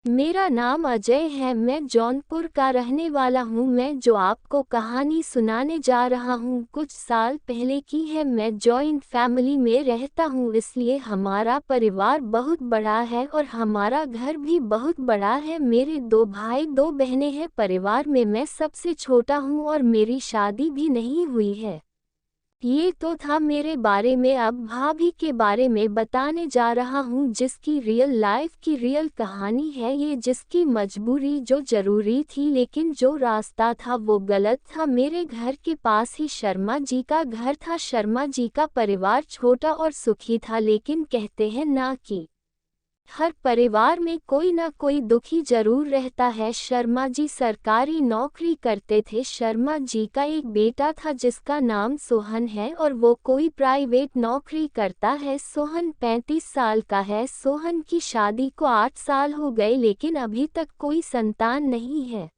मेरा नाम अजय है। मैं जौनपुर का रहने वाला हूँ। मैं जो आपको कहानी सुनाने जा रहा हूँ कुछ साल पहले की है। मैं जॉइंट फैमिली में रहता हूँ, इसलिए हमारा परिवार बहुत बड़ा है और हमारा घर भी बहुत बड़ा है। मेरे 2 भाई 2 बहनें हैं। परिवार में मैं सबसे छोटा हूँ और मेरी शादी भी नहीं हुई है। ये तो था मेरे बारे में। अब भाभी के बारे में बताने जा रहा हूँ, जिसकी रियल लाइफ की रियल कहानी है ये। जिसकी मजबूरी जो जरूरी थी, लेकिन जो रास्ता था वो गलत था। मेरे घर के पास ही शर्मा जी का घर था। शर्मा जी का परिवार छोटा और सुखी था, लेकिन कहते हैं ना कि हर परिवार में कोई ना कोई दुखी जरूर रहता है। शर्मा जी सरकारी नौकरी करते थे। शर्मा जी का एक बेटा था जिसका नाम सोहन है और वो कोई प्राइवेट नौकरी करता है। सोहन 35 साल का है। सोहन की शादी को 8 साल हो गए, लेकिन अभी तक कोई संतान नहीं है।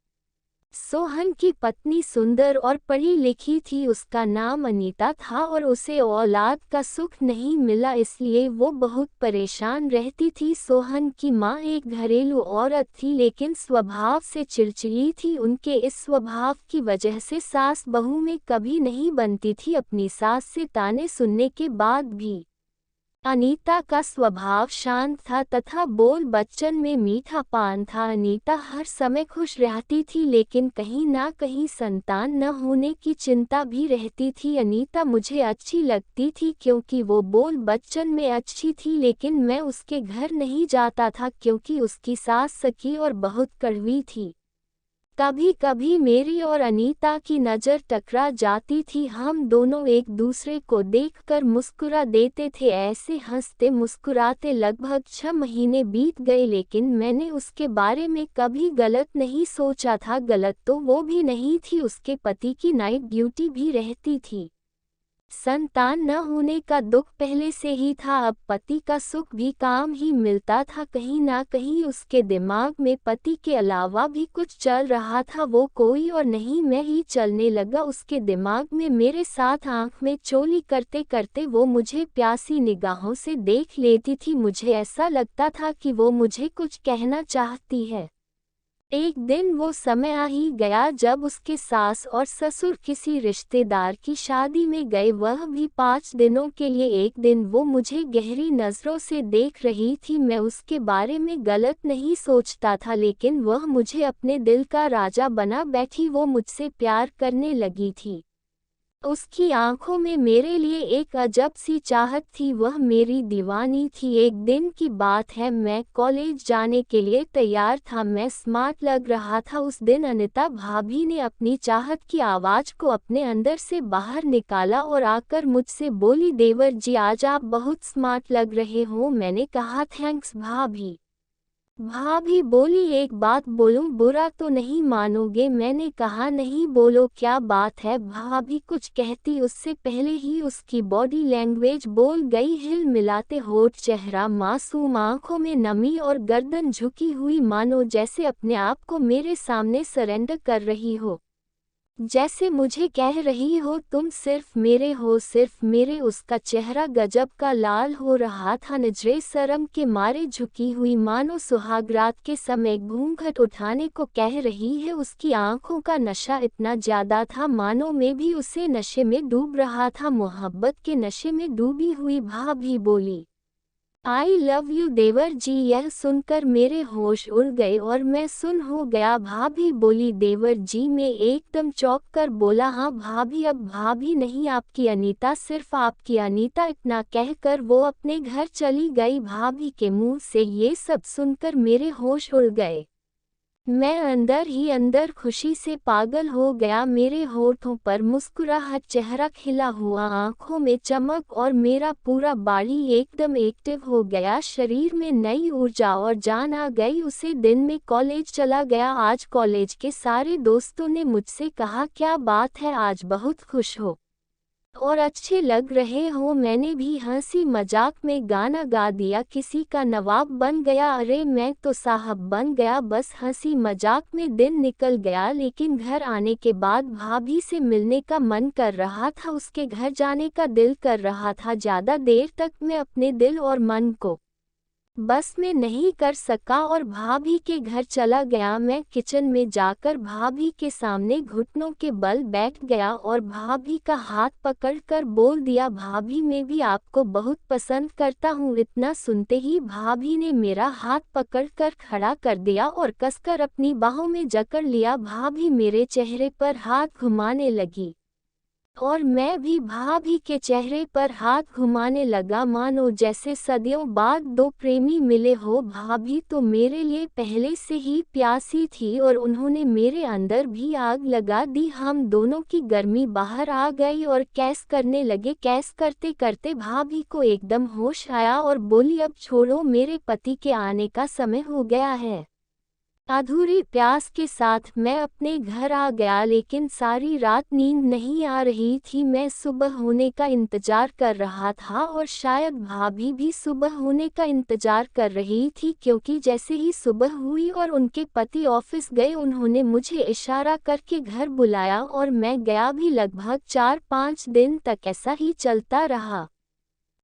सोहन की पत्नी सुंदर और पढ़ी लिखी थी। उसका नाम अनीता था और उसे औलाद का सुख नहीं मिला, इसलिए वो बहुत परेशान रहती थी। सोहन की माँ एक घरेलू औरत थी, लेकिन स्वभाव से चिड़चिड़ी थी। उनके इस स्वभाव की वजह से सास बहू में कभी नहीं बनती थी। अपनी सास से ताने सुनने के बाद भी अनीता का स्वभाव शांत था तथा बोल बच्चन में मीठा पान था। अनीता हर समय खुश रहती थी, लेकिन कहीं ना कहीं संतान न होने की चिंता भी रहती थी। अनीता मुझे अच्छी लगती थी क्योंकि वो बोल बच्चन में अच्छी थी, लेकिन मैं उसके घर नहीं जाता था क्योंकि उसकी सास सकी और बहुत कड़वी थी। कभी कभी मेरी और अनीता की नज़र टकरा जाती थी। हम दोनों एक दूसरे को देखकर मुस्कुरा देते थे। ऐसे हंसते मुस्कुराते लगभग 6 महीने बीत गए, लेकिन मैंने उसके बारे में कभी गलत नहीं सोचा था। गलत तो वो भी नहीं थी, उसके पति की नाइट ड्यूटी भी रहती थी। संतान न होने का दुख पहले से ही था, अब पति का सुख भी काम ही मिलता था। कहीं ना कहीं उसके दिमाग में पति के अलावा भी कुछ चल रहा था। वो कोई और नहीं मैं ही चलने लगा उसके दिमाग में। मेरे साथ आंख में चोली करते करते वो मुझे प्यासी निगाहों से देख लेती थी। मुझे ऐसा लगता था कि वो मुझे कुछ कहना चाहती है। एक दिन वो समय आ ही गया जब उसके सास और ससुर किसी रिश्तेदार की शादी में गए, वह भी 5 दिनों के लिए। एक दिन वो मुझे गहरी नज़रों से देख रही थी। मैं उसके बारे में गलत नहीं सोचता था, लेकिन वह मुझे अपने दिल का राजा बना बैठी। वो मुझसे प्यार करने लगी थी। उसकी आंखों में मेरे लिए एक अजब सी चाहत थी। वह मेरी दीवानी थी। एक दिन की बात है, मैं कॉलेज जाने के लिए तैयार था। मैं स्मार्ट लग रहा था। उस दिन अनिता भाभी ने अपनी चाहत की आवाज़ को अपने अंदर से बाहर निकाला और आकर मुझसे बोली, देवर जी आज आप बहुत स्मार्ट लग रहे हो। मैंने कहा थैंक्स भाभी। भाभी बोली, एक बात बोलूं, बुरा तो नहीं मानोगे? मैंने कहा नहीं, बोलो क्या बात है। भाभी कुछ कहती उससे पहले ही उसकी बॉडी लैंग्वेज बोल गई। हिल मिलाते होठ, चेहरा मासूम, आंखों में नमी और गर्दन झुकी हुई, मानो जैसे अपने आप को मेरे सामने सरेंडर कर रही हो। जैसे मुझे कह रही हो तुम सिर्फ मेरे हो, सिर्फ मेरे। उसका चेहरा गजब का लाल हो रहा था। नजरें शर्म के मारे झुकी हुई, मानो सुहागरात के समय घूंघट उठाने को कह रही है। उसकी आंखों का नशा इतना ज्यादा था मानो मैं भी उसे नशे में डूब रहा था। मोहब्बत के नशे में डूबी हुई भाभी बोली, आई लव यू देवर जी। यह सुनकर मेरे होश उड़ गए और मैं सुन हो गया। भाभी बोली, देवर जी। मैं एकदम चौंक कर बोला, हाँ भाभी। अब भाभी नहीं, आपकी अनीता, सिर्फ आपकी अनीता। इतना कहकर वो अपने घर चली गई। भाभी के मुंह से ये सब सुनकर मेरे होश उड़ गए। मैं अंदर ही अंदर खुशी से पागल हो गया। मेरे होठों पर मुस्कुराहट, चेहरा खिला हुआ, आंखों में चमक और मेरा पूरा बॉडी एकदम एक्टिव हो गया। शरीर में नई ऊर्जा और जान आ गई। उसी दिन में कॉलेज चला गया। आज कॉलेज के सारे दोस्तों ने मुझसे कहा, क्या बात है, आज बहुत खुश हो और अच्छे लग रहे हो। मैंने भी हंसी मजाक में गाना गा दिया, किसी का नवाब बन गया। अरे मैं तो साहब बन गया। बस हंसी मजाक में दिन निकल गया, लेकिन घर आने के बाद भाभी से मिलने का मन कर रहा था। उसके घर जाने का दिल कर रहा था। ज़्यादा देर तक मैं अपने दिल और मन को बस में नहीं कर सका और भाभी के घर चला गया। मैं किचन में जाकर भाभी के सामने घुटनों के बल बैठ गया और भाभी का हाथ पकड़कर बोल दिया, भाभी मैं भी आपको बहुत पसंद करता हूँ। इतना सुनते ही भाभी ने मेरा हाथ पकड़कर खड़ा कर दिया और कसकर अपनी बाहों में जकड़ लिया। भाभी मेरे चेहरे पर हाथ घुमाने लगी और मैं भी भाभी के चेहरे पर हाथ घुमाने लगा, मानो जैसे सदियों बाद दो प्रेमी मिले हो। भाभी तो मेरे लिए पहले से ही प्यासी थी और उन्होंने मेरे अंदर भी आग लगा दी। हम दोनों की गर्मी बाहर आ गई और कैस करने लगे। कैस करते करते भाभी को एकदम होश आया और बोली, अब छोड़ो, मेरे पति के आने का समय हो गया है। अधूरी प्यास के साथ मैं अपने घर आ गया, लेकिन सारी रात नींद नहीं आ रही थी। मैं सुबह होने का इंतजार कर रहा था और शायद भाभी भी सुबह होने का इंतजार कर रही थी, क्योंकि जैसे ही सुबह हुई और उनके पति ऑफिस गए, उन्होंने मुझे इशारा करके घर बुलाया और मैं गया भी। लगभग 4-5 दिन तक ऐसा ही चलता रहा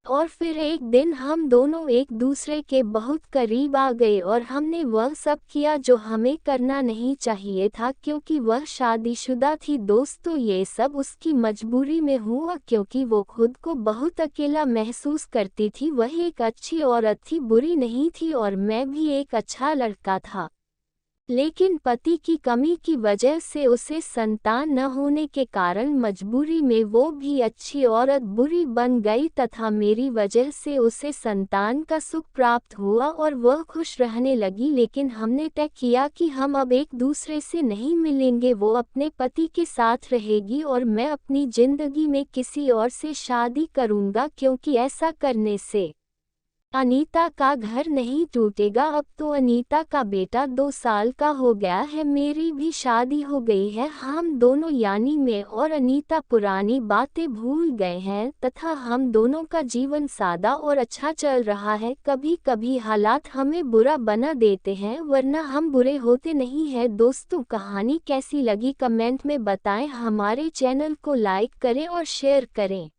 और फिर एक दिन हम दोनों एक दूसरे के बहुत करीब आ गए और हमने वह सब किया जो हमें करना नहीं चाहिए था, क्योंकि वह शादीशुदा थी। दोस्तों, ये सब उसकी मजबूरी में हुआ, क्योंकि वो खुद को बहुत अकेला महसूस करती थी। वह एक अच्छी औरत थी, बुरी नहीं थी, और मैं भी एक अच्छा लड़का था, लेकिन पति की कमी की वजह से उसे संतान न होने के कारण मजबूरी में वो भी अच्छी औरत बुरी बन गई तथा मेरी वजह से उसे संतान का सुख प्राप्त हुआ और वह खुश रहने लगी। लेकिन हमने तय किया कि हम अब एक दूसरे से नहीं मिलेंगे। वो अपने पति के साथ रहेगी और मैं अपनी जिंदगी में किसी और से शादी करूंगा, क्योंकि ऐसा करने से अनीता का घर नहीं टूटेगा। अब तो अनीता का बेटा 2 साल का हो गया है, मेरी भी शादी हो गई है। हम दोनों यानी मैं और अनीता पुरानी बातें भूल गए हैं तथा हम दोनों का जीवन सादा और अच्छा चल रहा है। कभी कभी हालात हमें बुरा बना देते हैं, वरना हम बुरे होते नहीं हैं। दोस्तों, कहानी कैसी लगी कमेंट में बताएं। हमारे चैनल को लाइक करें और शेयर करें।